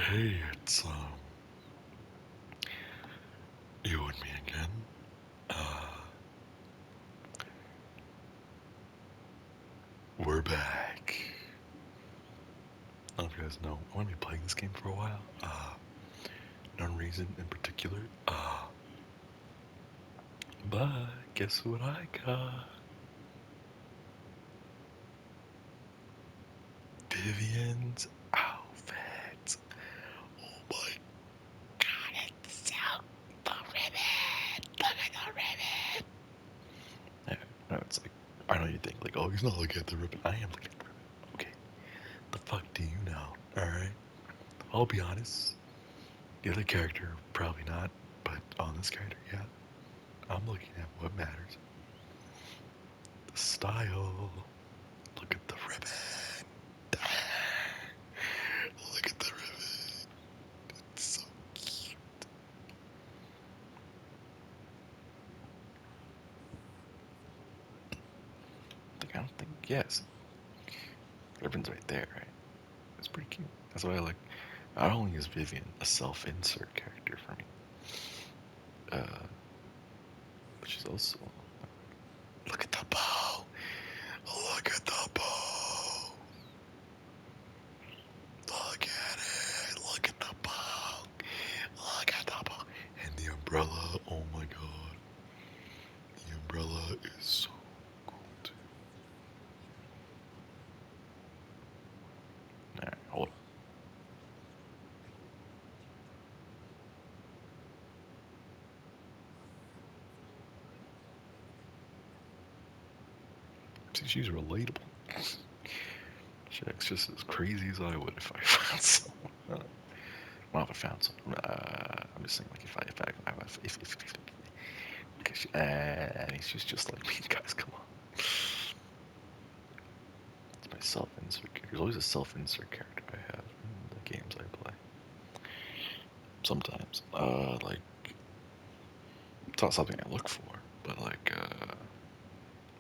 Hey, it's you and me again. Uh, we're back. I don't know if you guys know, I want to be playing this game for a while. No reason in particular. But guess what I got? Vivian's outfit. Oh my god, it's so the ribbon. Look at the ribbon. Yeah, no, it's like I know you think like, oh, he's not looking at the ribbon. I am looking at the ribbon. Okay, the fuck do you know? All right, I'll be honest. The other character, probably not, but on this character, yeah. I'm looking at what matters. The style. Look at the ribbon. Look at the ribbon. It's so cute. I don't think, yes. Ribbon's right there, right? It's pretty cute. That's why I like. Not only is Vivian a self-insert character for me, but she's also. Look at the bow. Look at the bow. Look at it. Look at the bow. Look at the bow. And the umbrella. Oh my god. The umbrella is so cool too. Alright, hold on. See, she's relatable. She acts just as crazy as I would if I found someone. Well, if I found someone. I'm just saying, like, if because I mean, she's just like me, guys. Come on. It's my self-insert character. There's always a self-insert character I have in the games I play. Sometimes, like, it's not something I look for, but like,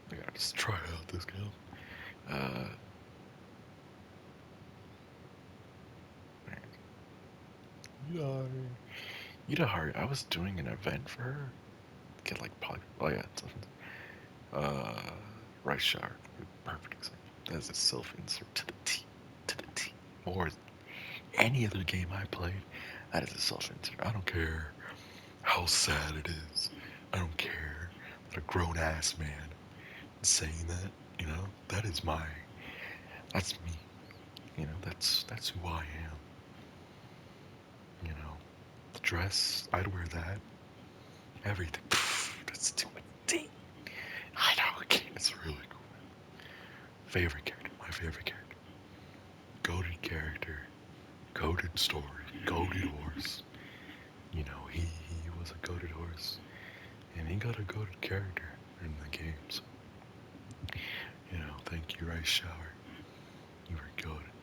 I gotta just try out this game. Uh, Yudahari, I was doing an event for her. Get like probably, oh yeah, something. Rice Shower, perfect example. That's a self-insert to the T, to the T. More than any other game I played, that is a self-insert. I don't care how sad it is. I don't care that a grown-ass man is saying that. You know, that is that's me. You know, that's who I am. You know, the dress, I'd wear that. Everything. That's too much D. I know. Okay, it's really cool. Favorite character. My favorite character. Goated character. Goated story. Goated horse. You know, he was a goated horse, and he got a goated character in the games. You know, thank you, Rice Shower. You were goated.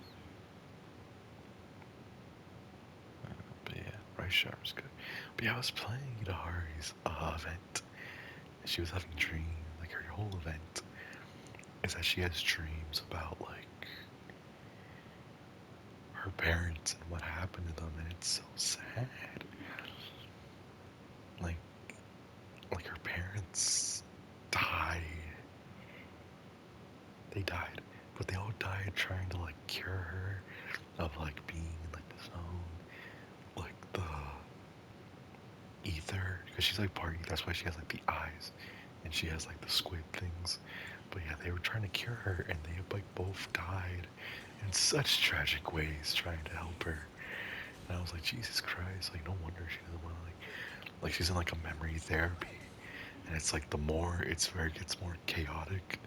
But yeah, Rice Shower's good. But yeah, I was playing Hari's event. And she was having dreams. Like her whole event is that she has dreams about like her parents and what happened to them, and it's so sad. Like, like her parents died. They died, but they all died trying to like cure her of like being in like the zone, like the ether, because she's like part. That's why she has like the eyes, and she has like the squid things. But yeah, they were trying to cure her, and they like both died in such tragic ways trying to help her. And I was like, Jesus Christ, like no wonder she doesn't want to like she's in like a memory therapy, and it's like the more it's where it gets more chaotic,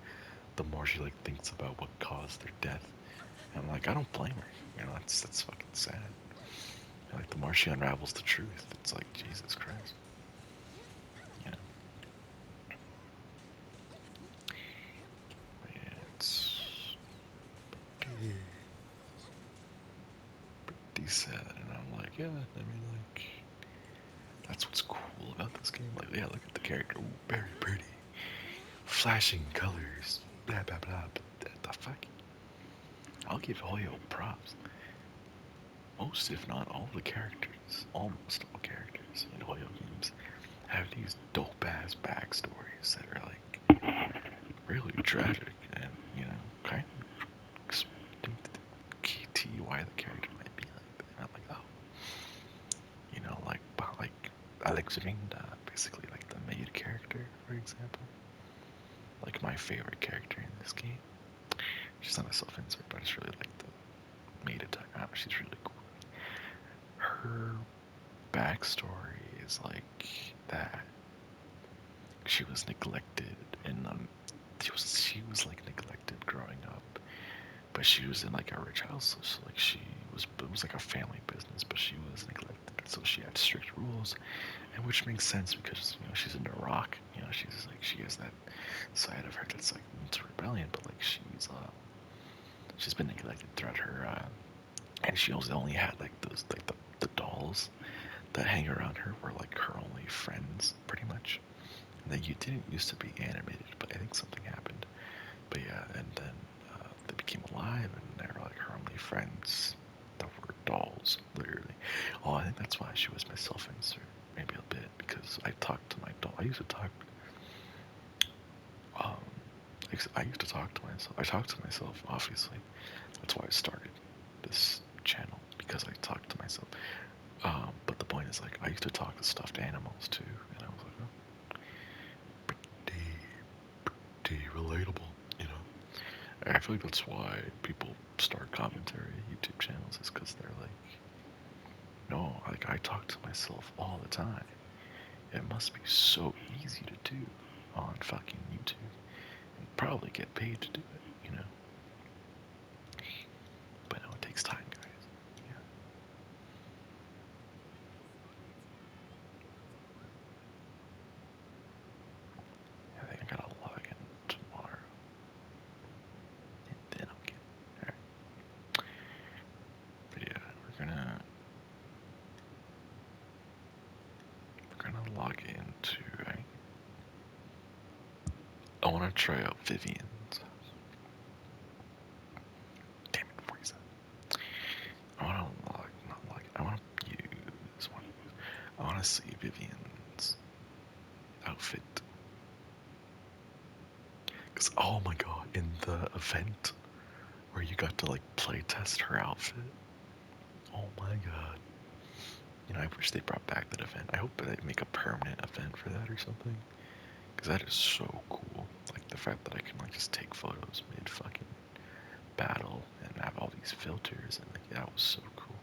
the more she like thinks about what caused their death. And I'm like, I don't blame her. You know, that's fucking sad. And like the more she unravels the truth, it's like Jesus Christ. You know, yeah, it's pretty, pretty sad. And I'm like, yeah, I mean, like that's what's cool about this game. Like, yeah, look at the character, ooh, very pretty, flashing colors, blah blah blah. But the fuck, I'll give all you props. most, if not all, the characters, almost all characters in Hoyo games have these dope ass backstories that are like really tragic and kind of explaining to the key to why the character might be like that. And I'm like, oh, like Alexandra, basically like the maid character, for example. Like my favorite character in this game. She's not a self-insert, but it's really like the maid attack. She's really cool. Her backstory is like that she was neglected and she was like neglected growing up, but she was in like a rich house, so like it was like a family business, but she was neglected, so she had strict rules, and which makes sense because she's into rock, she's like she has that side of her that's like into rebellion, but like she's been neglected throughout her, and she only had like those like the dolls that hang around her were like her only friends, pretty much. And they didn't used to be animated, but I think something happened. But yeah, and then they became alive, and they were like her only friends that were dolls, literally. Oh, I think that's why she was my self-insert, maybe a bit, because I talked to my doll. I used to talk. Um, I used to talk to myself. I talked to myself, obviously. That's why I started this channel, because I talked to myself. But the point is, like, I used to talk to stuffed animals too, and I was like, oh, pretty relatable, you know. And I feel like that's why people start commentary YouTube channels, is because they're like, no, like I talk to myself all the time. It must be so easy to do on fucking YouTube, and probably get paid to do it. But no, it takes time, guys. Yeah. I think I gotta log in tomorrow, and then I'll get there. But yeah, we're gonna log into. I want to try out Vivian's. Damn it, Frieza. I want to log, not log. I want to use one. I want to see Vivian's outfit. Cause oh my god, in the event where you got to like play test her outfit. Oh my god. I wish they brought back that event. I hope they make a permanent event for that or something. Cause that is so cool. Like the fact that I can like just take photos mid fucking battle and have all these filters and like that was so cool.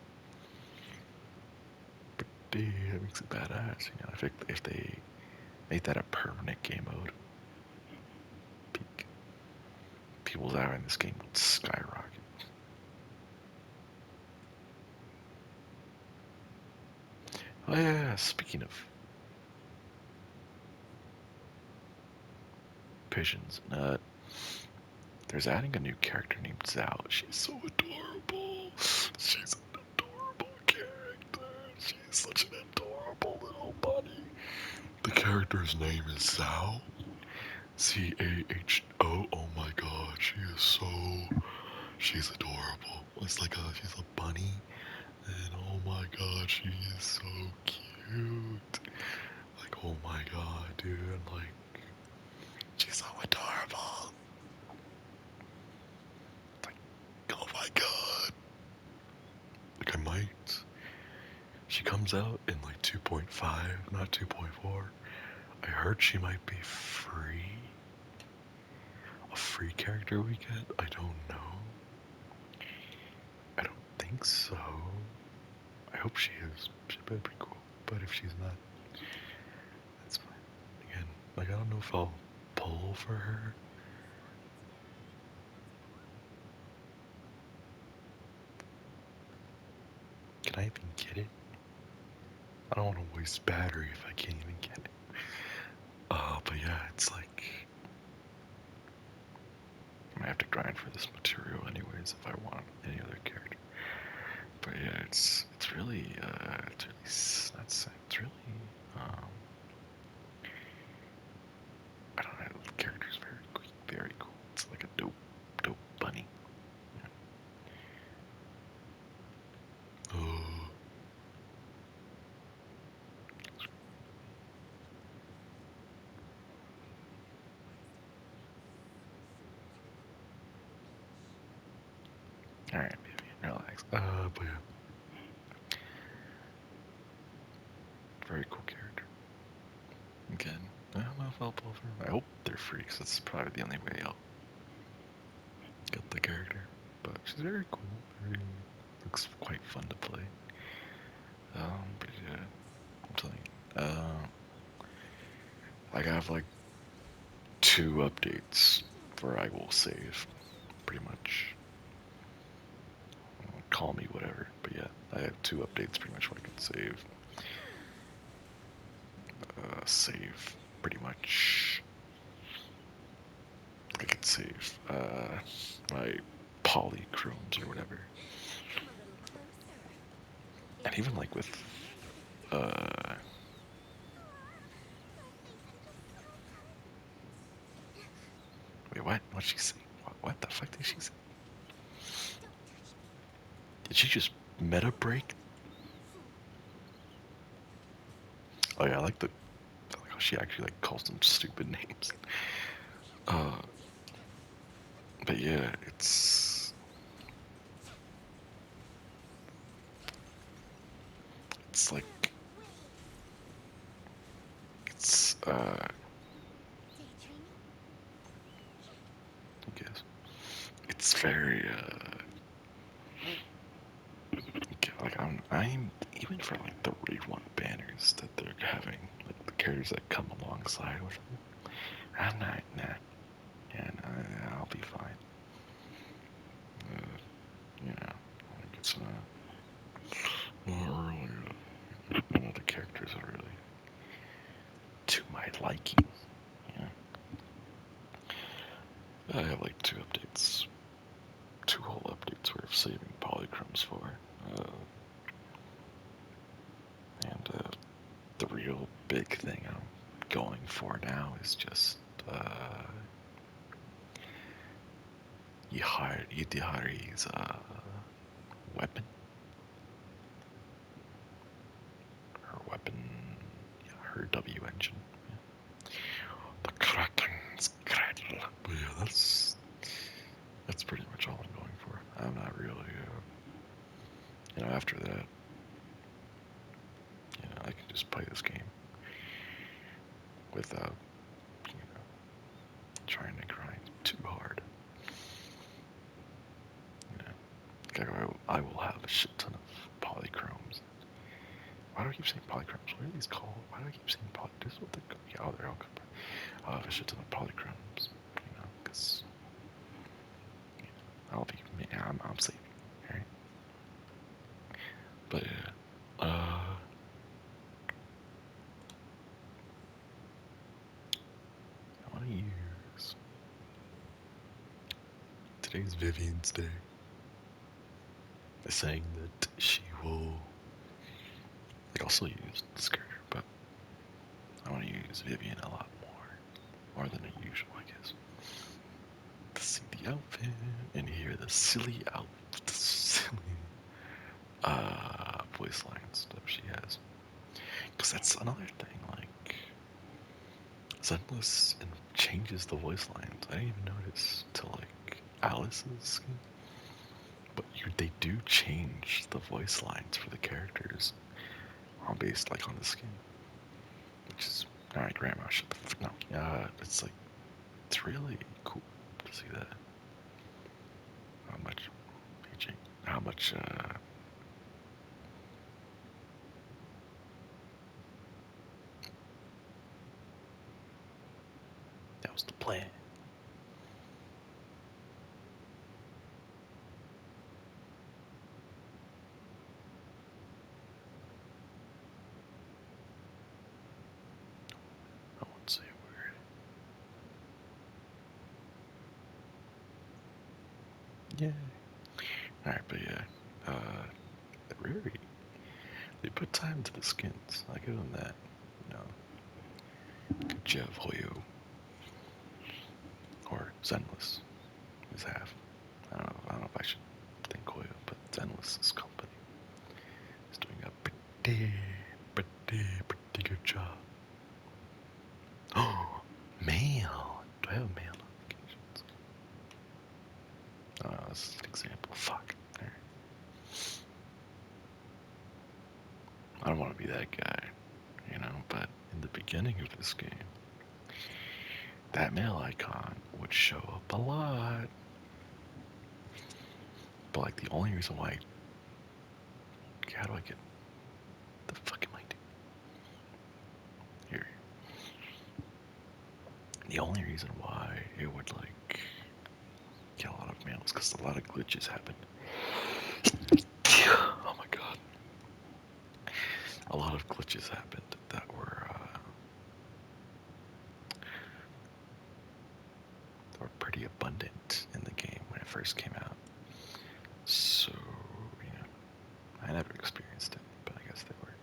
But that makes it badass. If they made that a permanent game mode, peak. People's hour in this game would skyrocket. Oh yeah, speaking of pigeons, there's adding a new character named Zao. She's so adorable. She's an adorable character. She's such an adorable little bunny. The character's name is Zao. Zao. Oh my god, she's adorable. She's a bunny. And oh my god, she is so cute. Like, oh my god, dude. Like, she's so adorable. Like, oh my god. Like, I might. She comes out in like 2.5, not 2.4. I heard she might be free. A free character we get? I don't know. I don't think so. I hope she is. She better be cool. But if she's not, that's fine. Again, like, I don't know if I'll pull for her. Can I even get it? I don't want to waste battery if I can't even get it. But yeah, it's like I might have to grind for this material anyways if I want any other character. But yeah, it's really um I don't know, the character's very cool. It's like a dope bunny. Oh Alright, baby, relax. But yeah, very cool character. Again, I don't know if I'll pull through. I hope they're free, because that's probably the only way I'll get the character. But she's very cool. Very looks quite fun to play. But yeah, I'm telling you. I have like 2 updates where I will save, pretty much. Call me whatever, but yeah, I have 2 updates pretty much where I can save pretty much. I can save my polychromes or whatever, and even like with uh, wait, what? What'd she say? What the fuck did she say? Did she just meta break? Oh yeah, I like how she actually like calls them stupid names. Uh, but yeah, it's like it's I guess it's very like I'm even for like the Raid 1 banners that they're having, like the characters that come alongside with them. I'm not, nah, yeah, nah, I'll be fine. You know, like it's not really, none of the characters are really to my liking. Yeah, I have like 2 updates, 2 whole updates worth saving polychromes for. Uh, and the real big thing I'm going for now is just Yihari's weapon. Her weapon, yeah, her W engine. Yeah. The Kraken's Cradle. But yeah, that's pretty much all I'm going for. I'm not really, after that, I can just play this game without, trying to grind too hard. Like I will have a shit ton of polychromes. Why do I keep saying polychromes? What are these called? Why do I keep saying poly? This is what they're called. Yeah, oh, they're all good. I'll have a shit ton of polychromes, because I'll be, yeah, I'm safe, right? But yeah, I want to use today's Vivian's day. They're saying that she will, like, also use this character, but I want to use Vivian a lot more than usual, I guess. To see the outfit and hear the silly voice line stuff she has. Because that's another thing, like, Zenless changes the voice lines. I didn't even notice till, like, Alice's skin. But they do change the voice lines for the characters based, like, on the skin. Which is, alright, Grandma, shut the fuck no. It's, like, it's really cool to see that. How much, how much, that was the plan. I won't say a word. Yeah. Alright, but yeah. Riri, they put time into the skins. I give them that. You know, good job, Hoyo. Or Zenless is half. I don't know if I should thank Hoyo, but Zenless's company is doing a pretty good job. Oh, mail. Do I have mail notifications? This is an example. Fuck. don't want to be that guy, but in the beginning of this game, that mail icon would show up a lot. But like the only reason why, how do I get, the fuck am I doing? Here. The only reason why it would like get a lot of mail is because a lot of glitches happened. Oh my god. A lot of glitches happened that were pretty abundant in the game when it first came out. So, I never experienced it, but I guess they were.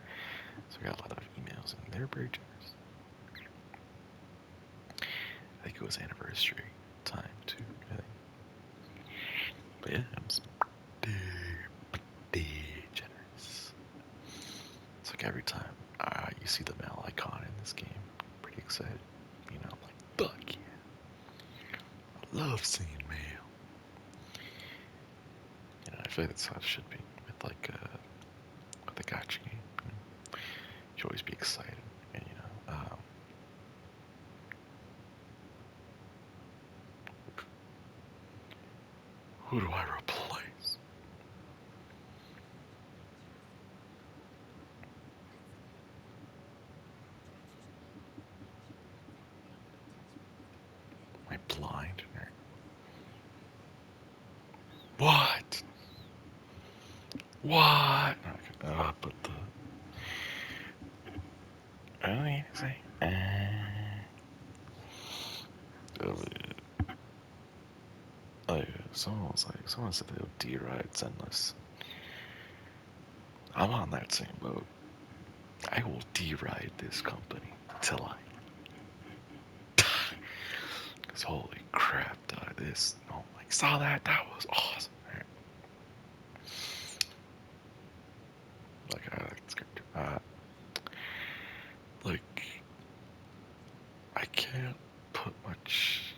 So we got a lot of emails, and they were very generous. I think it was anniversary time too. I think. But yeah, it was pretty generous. It's like every time you see the mail icon in this game, pretty excited. Like, fuck yeah. I love seeing mail. I feel like that's how it should be with like with a gacha game. You should always be excited, and who do I replace? Am I blind? What? What? Okay, but the. Oh, yeah, say. Oh, yeah. Someone said they'll D-Ride Zenless. I'm on that same boat. I will D-Ride this company till I. Because holy crap, this. Oh, I saw that. That was awesome. Right. Like, it's good. Like, I can't put much,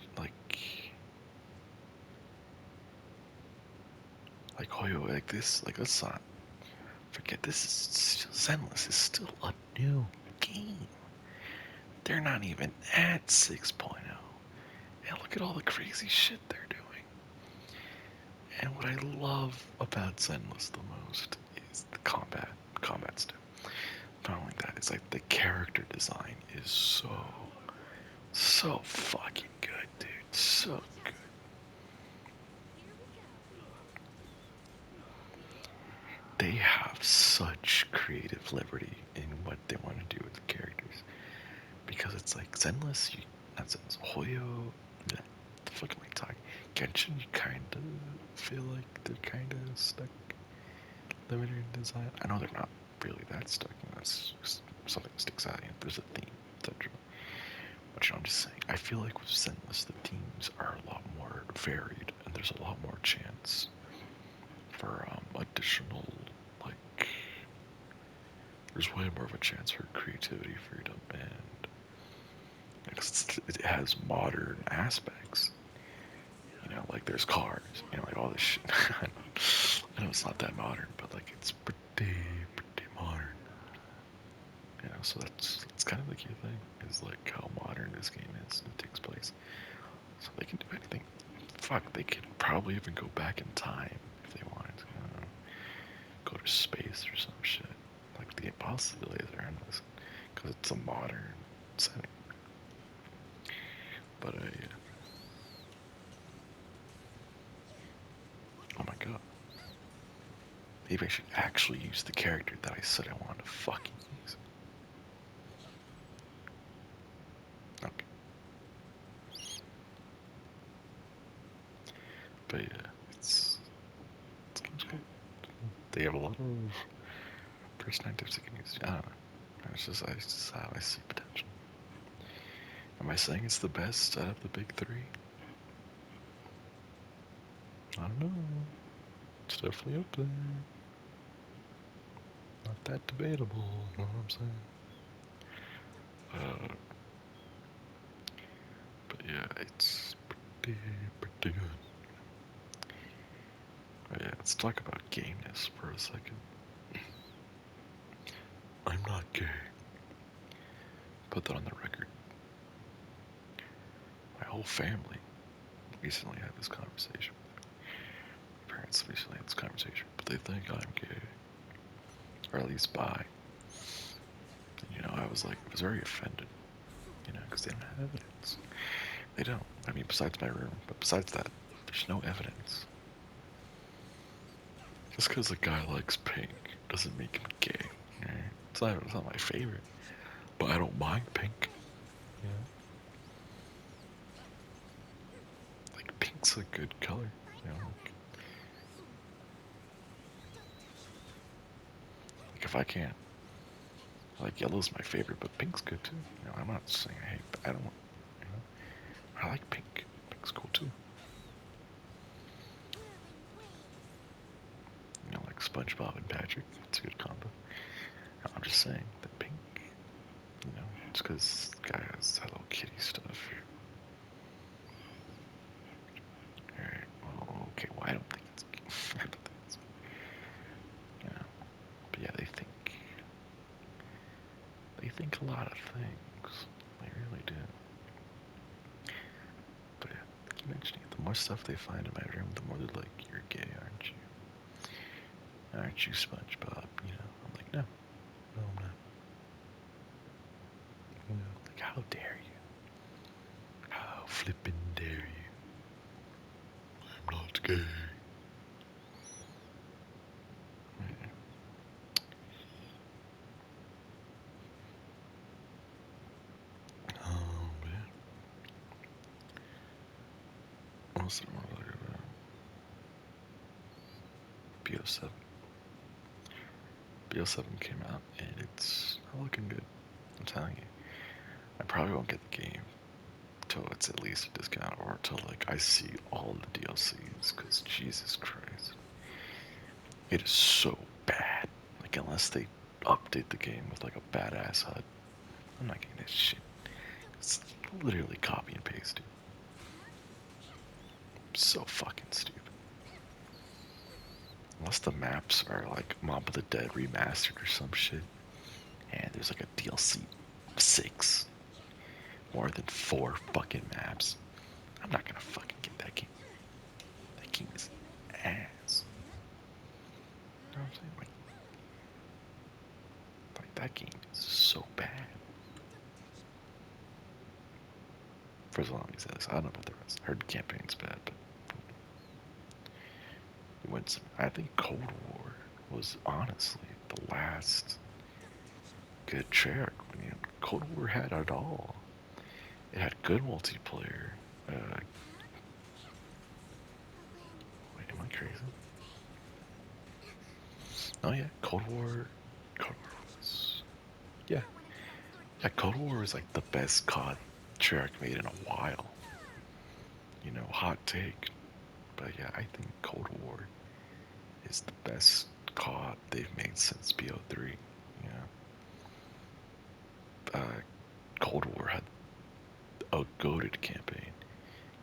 Hoyo, like this, like let's not forget this is still, Zenless is still a new game. They're not even at 6.0. And look at all the crazy shit they're doing. And what I love about Zenless the most is the combat. Combat's too. Not only that, it's like the character design is so fucking good, dude. So good. They have such creative liberty in what they want to do with the characters. Because it's like Zenless, not Zenless, Hoyo, the fuck am I talking? Genshin, you kinda feel like they're kinda stuck, limited in design. I know they're not really that stuck, that's just something that sticks out, there's a theme, etc. But I'm just saying, I feel like with Zenless, the themes are a lot more varied, and there's a lot more chance for additional, like, there's way more of a chance for creativity, freedom, and it has modern aspects. Like there's cars, like all this shit. I know it's not that modern, but like it's pretty modern. So that's kind of the key thing is like how modern this game is. It takes place, so they can do anything. Fuck, they could probably even go back in time if they wanted to. Go to space or some shit. Like the possibilities are endless because it's a modern setting. But oh my god. Maybe I should actually use the character that I said I wanted to fucking use. Okay. But yeah, it's good. They have a lot of perspectives they can use. I don't know. It's just how I see potential. Am I saying it's the best out of the big three? I don't know. It's definitely up there. Not that debatable, you know what I'm saying? But yeah, it's pretty good. But yeah, let's talk about gameness for a second. gay. Put that on the record. My whole family recently had this conversation. My parents recently had this conversation, but they think I'm gay, or at least bi. And, I was very offended, because they don't have evidence. They don't. I mean, besides my room, but besides that, there's no evidence. Just because a guy likes pink doesn't make him gay. Right? It's not my favorite, but I don't mind pink. Yeah. Like pink's a good color. Like if I can't, like yellow's my favorite, but pink's good too. I'm not saying I hate, but I don't. I like pink. Pink's cool too. Like SpongeBob and Patrick. It's a good combo. I'm just saying that pink. It's because the guy has Hello Kitty stuff. Alright, well, okay, well, I don't think it's. I don't think it's. But yeah, they think a lot of things. They really do. But yeah, I keep mentioning it. The more stuff they find in my room, the more they're like, "You're gay, aren't you? Aren't you, SpongeBob?" I'm like, no, I'm not. Like, how dare you? How flippin' dare you? I'm not gay. Man. What else did I want to talk about? BO7. BO7 came out, and it's not looking good. I'm telling you. I probably won't get the game till it's at least a discount, or till like I see all the DLCs, because Jesus Christ. It is so bad. Like, unless they update the game with like a badass HUD, I'm not getting this shit. It's literally copy and paste, dude. So fucking stupid. Unless the maps are like Mob of the Dead remastered or some shit, and there's like a DLC 6, more than 4 fucking maps, I'm not gonna fucking get that game. That game is ass. You know what I'm saying? Like that game is so bad. For as long as this, I don't know about the rest. I heard the campaign's bad, but it went some. I think Cold War was honestly the last good Treyarch. Cold War had it all. It had good multiplayer. Wait, am I crazy? Oh yeah, Cold War. Cold War was. Yeah, yeah. Cold War was like the best COD Treyarch made in a while. Hot take, but yeah, I think Cold War is the best COD they've made since BO3. Cold War had a goated campaign.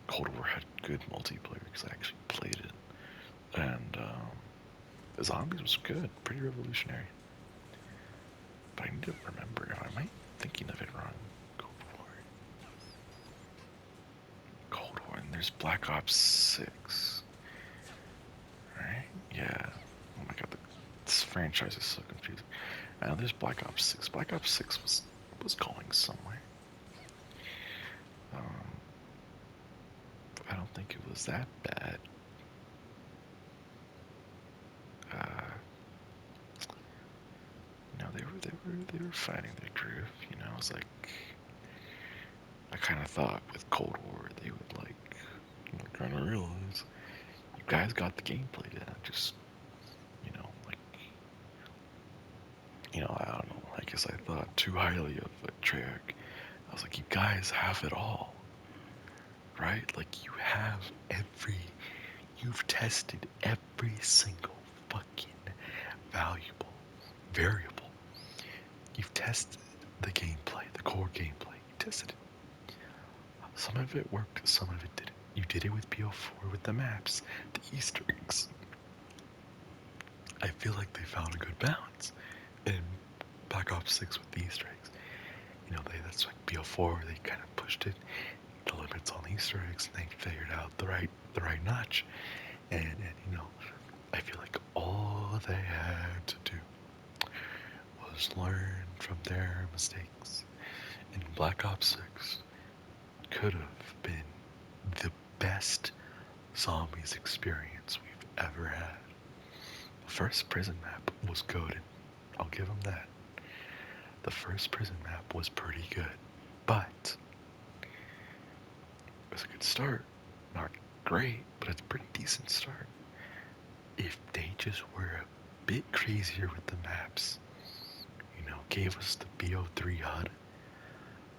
Cold War had good multiplayer because I actually played it, and the zombies was good, pretty revolutionary. But I need to remember. Am I thinking of it wrong? Cold War. Cold War, and there's Black Ops 6. Right? Yeah. Oh my god, this franchise is so confusing. Now there's Black Ops 6. Black Ops 6 was going somewhere. But I don't think it was that bad. They were finding their groove. I was like, I kind of thought with Cold War they would like, kind of realize you guys got the gameplay down. Just, like, I don't know. I guess I thought too highly of Treyarch. I was like, you guys have it all, right? Like you've tested every single fucking valuable variable. You've tested the gameplay, the core gameplay. You tested it. Some of it worked, some of it didn't. You did it with BO4 with the maps, the Easter eggs. I feel like they found a good balance. And Black Ops 6 with the Easter eggs. You know, that's like BO4. They kind of pushed it, the limits on Easter eggs, and they figured out the right notch. And you know, I feel like all they had to do was learn from their mistakes. And Black Ops 6 could have been the best zombies experience we've ever had. The first prison map was goated. I'll give them that. The first prison map was pretty good, but it was a good start. Not great, but it's a pretty decent start. If they just were a bit crazier with the maps, you know, gave us the BO3 HUD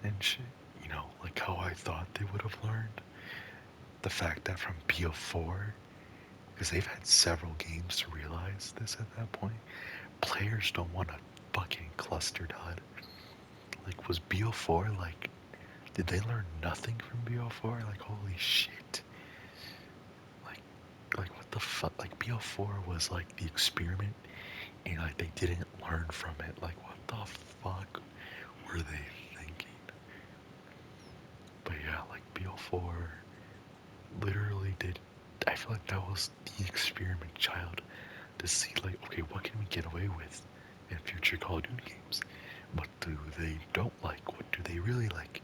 and shit, you know, like how I thought they would have learned. The fact that from BO4, because they've had several games to realize this at that point, players don't want a fucking clustered HUD. Like, was BO4 like, did they learn nothing from BO4? Like, holy shit. Like what the fuck? Like, BO4 was like the experiment, and like they didn't learn from it. Like, what the fuck were they thinking? But yeah, like BO4 literally did. I feel like that was the experiment child to see, like, okay, what can we get away with in future Call of Duty games? What do they don't like? What do they really like?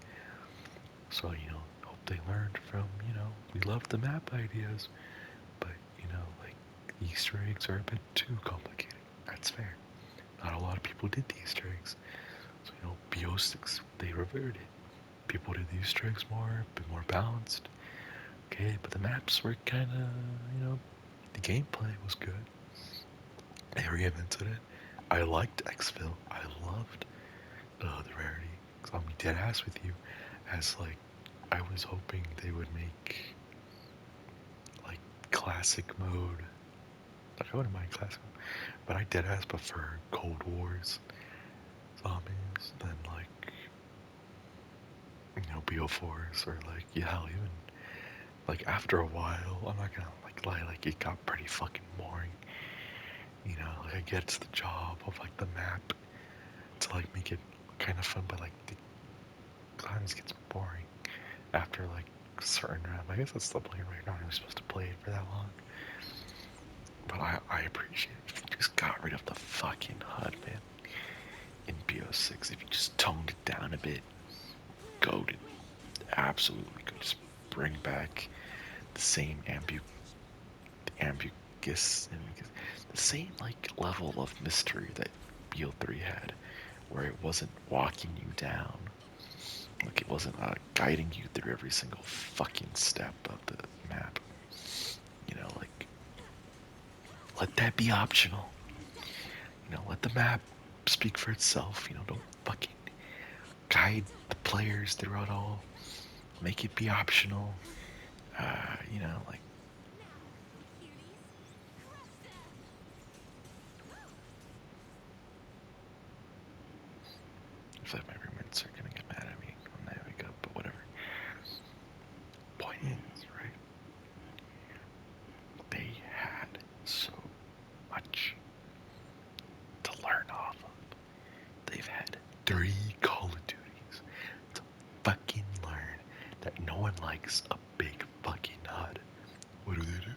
So, you know, hope they learned from, you know, we love the map ideas, but, you know, like, Easter eggs are a bit too complicated. That's fair. Not a lot of people did the Easter eggs. So, you know, BO6, they reverted. People did the Easter eggs more, a bit more balanced. Okay, but the maps were kind of, you know, the gameplay was good. They reinvented it. I liked Exfil. I loved the rarity. I'll be dead ass with you. As like, I was hoping they would make like classic mode. Like, I wouldn't mind classic mode, but I dead ass prefer Cold Wars zombies than like, you know, BO4s or like, yeah, hell, even like after a while, I'm not gonna like lie, like it got pretty fucking boring. You know, like I get it's the job of like the map to like make it kind of fun, but like the sometimes gets boring after like a certain round. I guess that's the point right now. I'm supposed to play it for that long. But I appreciate it. If you just got rid of the fucking HUD, man. In BO6, if you just toned it down a bit, goaded. Absolutely could just bring back the same ambiguous, the same like level of mystery that BO3 had, where it wasn't walking you down. Like, it wasn't guiding you through every single fucking step of the map. You know, like, let that be optional. You know, let the map speak for itself. You know, don't fucking guide the players throughout all. Make it be optional. You know, like, I feel like my roommates are gonna get mad at me when I wake up, but whatever. Point is, right? They had so much to learn off of. They've had 3 Call of Duties to fucking learn that no one likes a big fucking HUD. What do they do?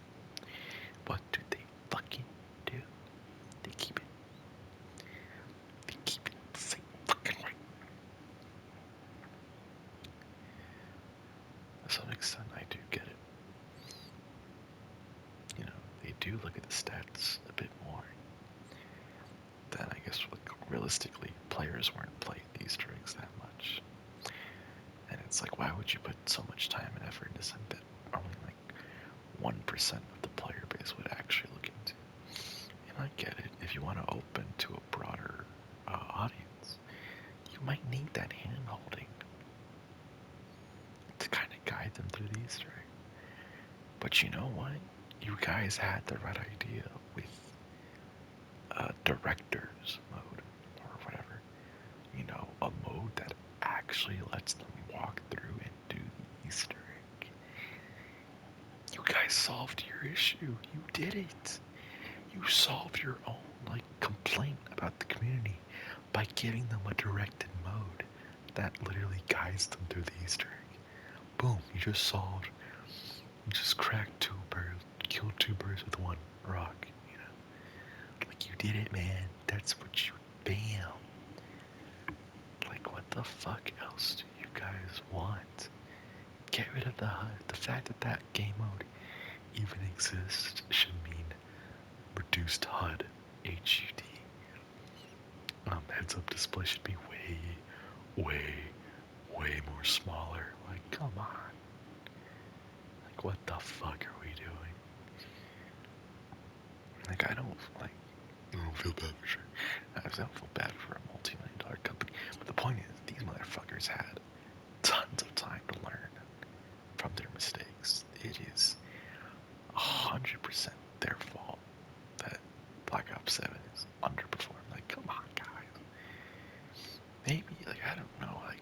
What do they fucking do? They keep it. They keep it the same fucking way. To some extent, I do get it. You know, they do look at the stats a bit more. Then I guess, like, realistically, players weren't playing these eggs that much. And it's like, why would you put so much time and effort into something that only like 1% of the player base would actually look into? And I get it. If you want to open to a broader audience, you might need that hand holding to kind of guide them through the Easter egg. But you know what? You guys had the right idea with director's mode or whatever. You know, a mode that actually lets them walk through and do the Easter egg. You guys solved your issue. You did it. You solved your own like complaint about the community by giving them a directed mode that literally guides them through the Easter egg. Boom, you just solved, you just cracked two birds, killed two birds with one rock, you know? Like, you did it, man. That's what you, bam. Like, what the fuck else do you guys want? Get rid of the HUD. The fact that that game mode even exists should mean reduced HUD, HUD. Heads up display should be way, way more smaller. Like, come on. Like, what the fuck are we doing? Like, I don't feel bad for sure. I don't feel bad for a multi-million-dollar company. But the point is, these motherfuckers had tons of time to learn from their mistakes. It is 100% their fault that Black Ops 7 is underperformed. Like, come on, guys. Maybe, like, I don't know, like,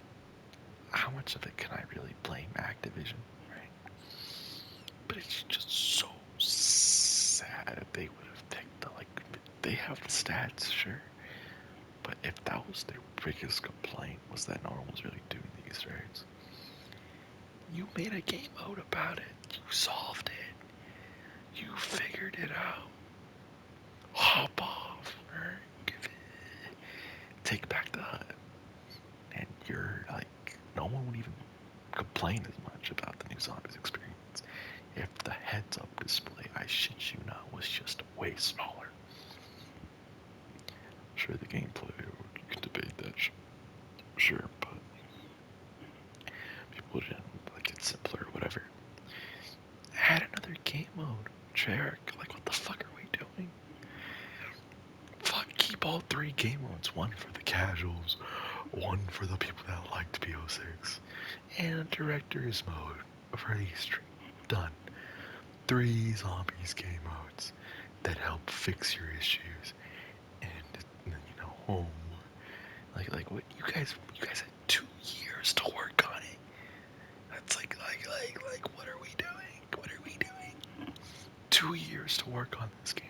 how much of it can I really blame Activision, right? But it's just so sad if they would have picked the, like, they have the stats, sure. But if that was their biggest complaint, was that no one was really doing the Easter eggs, you made a game mode about it. You solved it. You figured it out. Hop off, right? Take back the HUD. And you're like, no one would even complain as much about the new Zombies experience if the heads-up display, I shit you not, was just way smaller. Sure, the gameplay, you can debate that, sure, but people didn't like it simpler or whatever. Add another game mode, Treyarch. Like, what the fuck are we doing? Fuck, keep all three game modes. One for the casuals, one for the people that liked BO6, and a director's mode for the stream. Done. 3 zombies game modes that help fix your issues, and you know, home. Like what you guys had 2 years to work on it. That's like what are we doing? What are we doing? 2 years to work on this game,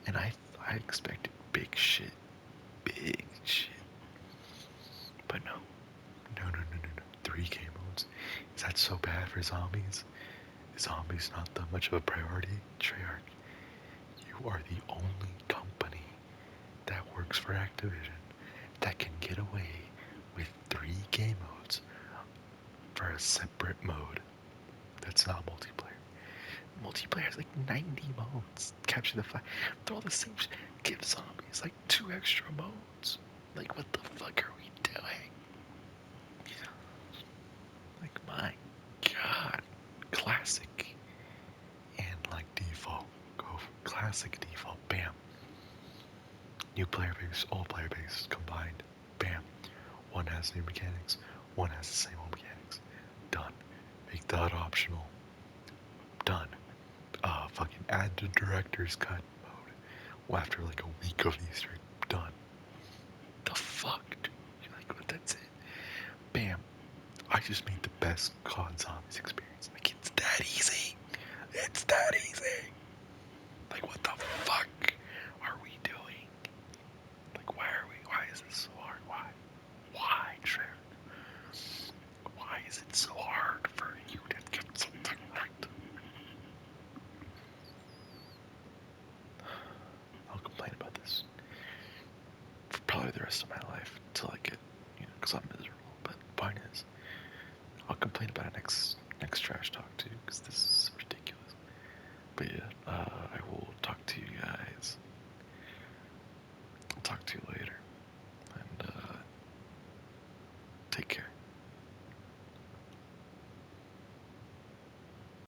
and I expected big shit, big shit. But no. 3 game modes. Is that so bad for zombies? Is zombies not that much of a priority? Treyarch, you are the only company that works for Activision that can get away with 3 game modes for a separate mode that's not multiplayer. Multiplayer has like 90 modes. Capture the flag. They're all the same. Give zombies like 2 extra modes. Like, what the fuck are we doing? Like, my god. Classic and like default. Go for classic default. Bam. New player base, all player base combined. Bam. One has new mechanics, one has the same old mechanics. Done. Make that optional. Done. Fucking add to director's cut mode. Well, after like a week of Easter, done. The fuck, dude? You're like, that's it. Bam. I just made the best COD Zombies experience. Like, it's that easy. It's that easy. Like, what the fuck are we doing? Like, why is this so hard? Why, Trevor? Why is it so hard for you to get something right? I'll complain about this for probably the rest of my life until I get, because I'm miserable. But the point is, I'll complain about it next trash talk too, because this is ridiculous. But yeah, I will talk to you guys. I'll talk to you later, and take care.